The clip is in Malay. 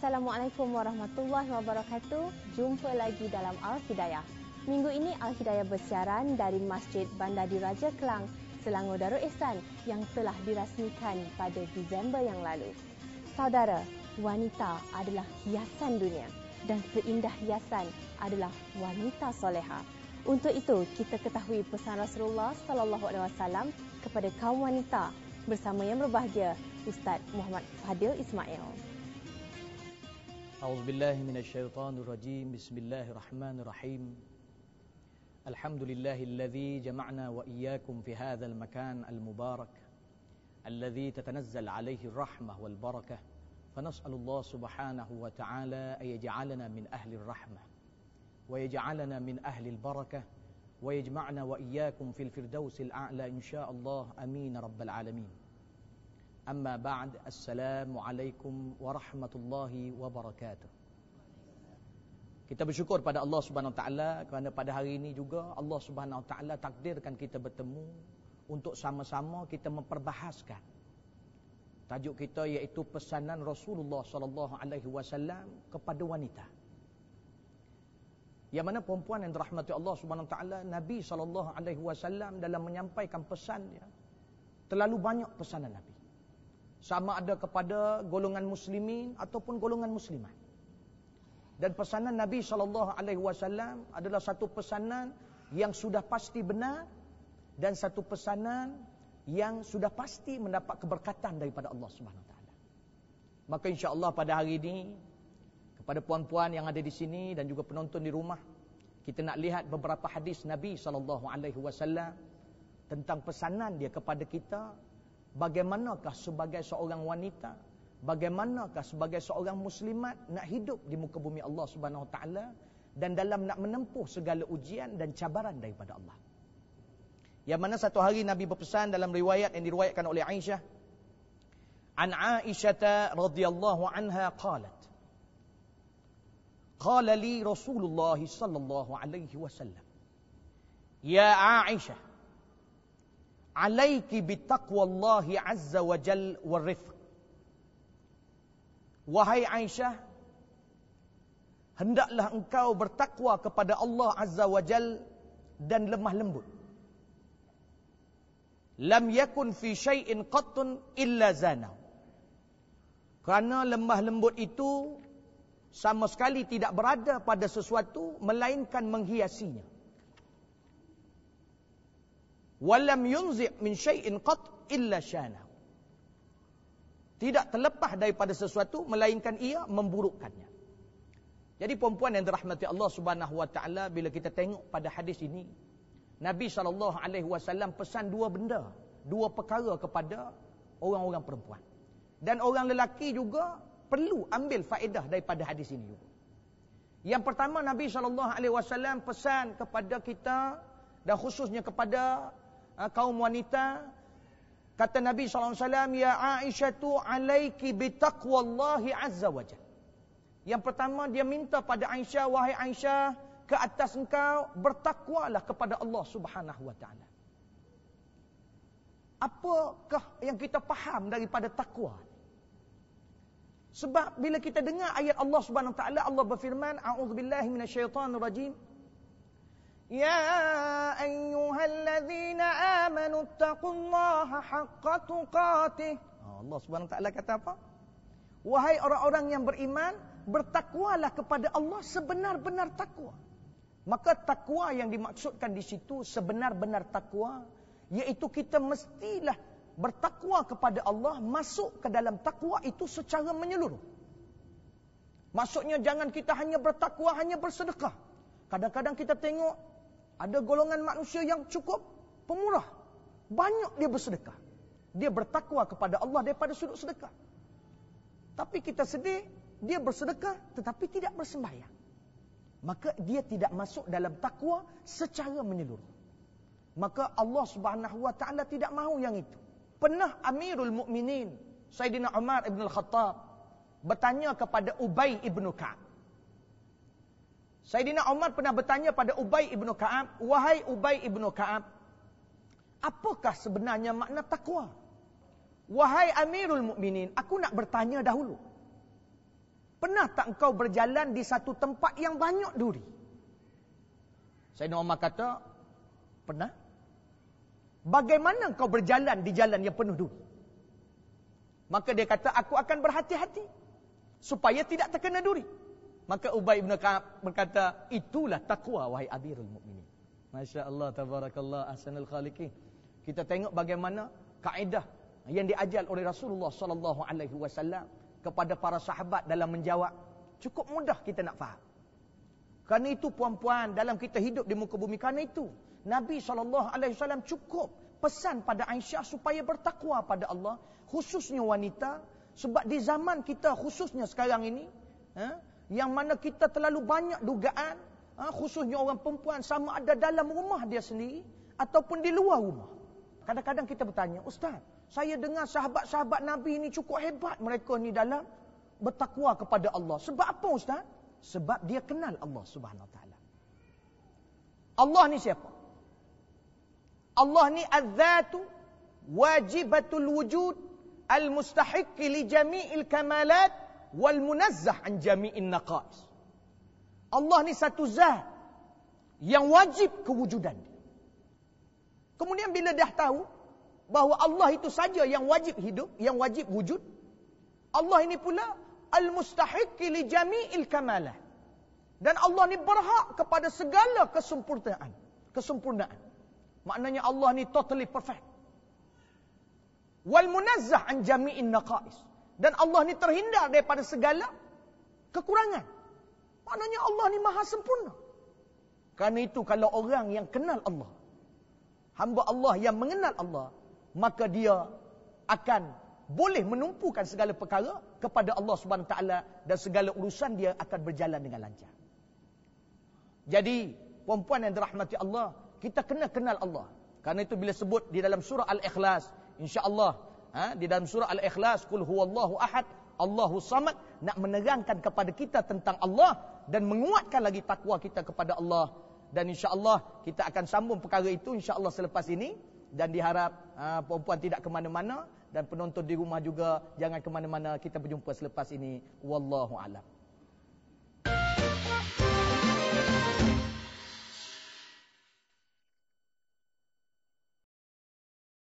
Assalamualaikum warahmatullahi wabarakatuh. Jumpa lagi dalam Al-Hidayah. Minggu ini Al-Hidayah bersiaran dari Masjid Bandar Diraja Kelang, Selangor Darul Ihsan yang telah dirasmikan pada Disember yang lalu. Saudara, wanita adalah hiasan dunia dan seindah hiasan adalah wanita soleha. Untuk itu, kita ketahui pesan Rasulullah SAW kepada kaum wanita bersama yang berbahagia Ustaz Muhammad Fadil Ismail. أعوذ بالله من الشيطان الرجيم بسم الله الرحمن الرحيم الحمد لله الذي جمعنا وإياكم في هذا المكان المبارك الذي تتنزل عليه الرحمة والبركة فنسأل الله سبحانه وتعالى أن يجعلنا من أهل الرحمة ويجعلنا من أهل البركة ويجمعنا وإياكم في الفردوس الأعلى إن شاء الله أمين رب العالمين. Amma ba'd, Assalamualaikum warahmatullahi wabarakatuh. Kita bersyukur pada Allah Subhanahu Wa Taala kerana pada hari ini juga Allah Subhanahu Wa Taala takdirkan kita bertemu untuk sama-sama kita memperbahaskan tajuk kita, iaitu pesanan Rasulullah sallallahu alaihi wasallam kepada wanita. Yang mana perempuan yang dirahmati Allah Subhanahu Wa Taala, Nabi sallallahu alaihi wasallam dalam menyampaikan pesannya terlalu banyak pesanan Nabi. Sama ada kepada golongan muslimin ataupun golongan muslimat. Dan pesanan Nabi SAW adalah satu pesanan yang sudah pasti benar dan satu pesanan yang sudah pasti mendapat keberkatan daripada Allah SWT. Maka insya-Allah pada hari ini kepada puan-puan yang ada di sini dan juga penonton di rumah, kita nak lihat beberapa hadis Nabi SAW tentang pesanan dia kepada kita. Bagaimanakah sebagai seorang wanita, bagaimanakah sebagai seorang muslimat nak hidup di muka bumi Allah Subhanahu Wa Taala dan dalam nak menempuh segala ujian dan cabaran daripada Allah. Yang mana satu hari Nabi berpesan dalam riwayat yang diriwayatkan oleh Aisyah, an Aisyah radhiyallahu anha qalat, qala li Rasulullah sallallahu alaihi wasallam, ya Aisyah, alaiki bitaqwallahi azza wa jal warifq. Wahai Aisyah, hendaklah engkau bertakwa kepada Allah azza wa jal dan lemah lembut. Lam yakun fi syai'in qattun illa zanahu. Kerana lemah lembut itu sama sekali tidak berada pada sesuatu melainkan menghiasinya. Walam yunzi' min syai'in qat illa syanahu. Tidak terlepas daripada sesuatu melainkan ia memburukkannya. Jadi perempuan yang dirahmati Allah Subhanahu Wa Taala, bila kita tengok pada hadis ini, Nabi SAW pesan dua benda, dua perkara kepada orang-orang perempuan. Dan orang lelaki juga perlu ambil faedah daripada hadis ini juga. Yang pertama, Nabi SAW pesan kepada kita dan khususnya kepada kaum wanita. Kata Nabi SAW, ya Aisyatu alaiki bitaqwallahi azza wa jalla. Yang pertama dia minta pada Aisyah, wahai Aisyah, ke atas engkau bertakwalah kepada Allah Subhanahu wa taala. Apakah yang kita faham daripada takwa? Sebab bila kita dengar ayat Allah Subhanahu wa taala, Allah berfirman, a'udzubillahi minasyaitonirrajim, ya ayyuhalladzina amanu taqullaha haqqa tuqatih. Allah Subhanahu wa taala kata apa? Wahai orang-orang yang beriman, bertakwalah kepada Allah sebenar-benar takwa. Maka takwa yang dimaksudkan di situ sebenar-benar takwa, iaitu kita mestilah bertakwa kepada Allah, masuk ke dalam takwa itu secara menyeluruh. Maksudnya jangan kita hanya bertakwa, hanya bersedekah. Kadang-kadang kita tengok ada golongan manusia yang cukup pemurah. Banyak dia bersedekah. Dia bertakwa kepada Allah daripada sudut sedekah. Tapi kita sedih, dia bersedekah tetapi tidak bersembahyang. Maka dia tidak masuk dalam takwa secara menyeluruh. Maka Allah Subhanahu Wa Taala tidak mahu yang itu. Pernah Amirul Mukminin Sayyidina Umar ibn al-Khattab bertanya kepada Ubay ibn Ka'ab. Sayyidina Umar pernah bertanya pada Ubay ibn Ka'ab, wahai Ubay ibn Ka'ab, apakah sebenarnya makna takwa? Wahai Amirul Mukminin, aku nak bertanya dahulu. Pernah tak engkau berjalan di satu tempat yang banyak duri? Sayyidina Umar kata, pernah. Bagaimana engkau berjalan di jalan yang penuh duri? Maka dia kata, aku akan berhati-hati supaya tidak terkena duri. Maka Ubay bin Ka'ab berkata, itulah taqwa wahai Amirul Mukminin. Masya Allah, tabarakallah, ahsanul khaliqin. Kita tengok bagaimana kaedah yang diajar oleh Rasulullah sallallahu alaihi wasallam kepada para sahabat dalam menjawab. Cukup mudah kita nak faham. Kerana itu puan-puan, dalam kita hidup di muka bumi, kerana itu Nabi sallallahu alaihi wasallam cukup pesan pada Aisyah supaya bertakwa pada Allah, khususnya wanita, sebab di zaman kita khususnya sekarang ini, yang mana kita terlalu banyak dugaan, khususnya orang perempuan, sama ada dalam rumah dia sendiri ataupun di luar rumah. Kadang-kadang kita bertanya, Ustaz, saya dengar sahabat-sahabat Nabi ini cukup hebat mereka ni dalam bertakwa kepada Allah. Sebab apa Ustaz? Sebab dia kenal Allah Subhanahu Wa Taala. Allah ni siapa? Allah ni az-zatu wajibatul wujud al-mustahiq li jami'il kamalat wal munazzah an jami'in naqais. Allah ni satu zat yang wajib kewujudan. Kemudian bila dah tahu bahawa Allah itu saja yang wajib hidup, yang wajib wujud, Allah ini pula al-mustahiq li jami'il kamalat. Dan Allah ni berhak kepada segala kesempurnaan. Maknanya Allah ni totally perfect. Wal munazzah an jami'in naqais. Dan Allah ni terhindar daripada segala kekurangan. Maknanya Allah ni maha sempurna. Kerana itu kalau orang yang kenal Allah, hamba Allah yang mengenal Allah, maka dia akan boleh menumpukan segala perkara kepada Allah Subhanahu Taala dan segala urusan dia akan berjalan dengan lancar. Jadi, puan-puan yang dirahmati Allah, kita kena kenal Allah. Karena itu bila sebut di dalam surah Al-Ikhlas, insya-Allah, di dalam surah Al-Ikhlas, qul huwallahu ahad, Allahu samad, nak menerangkan kepada kita tentang Allah dan menguatkan lagi takwa kita kepada Allah. Dan insya-Allah kita akan sambung perkara itu insya-Allah selepas ini, dan diharap puan-puan tidak ke mana-mana dan penonton di rumah juga jangan ke mana-mana. Kita berjumpa selepas ini. Wallahu a'lam.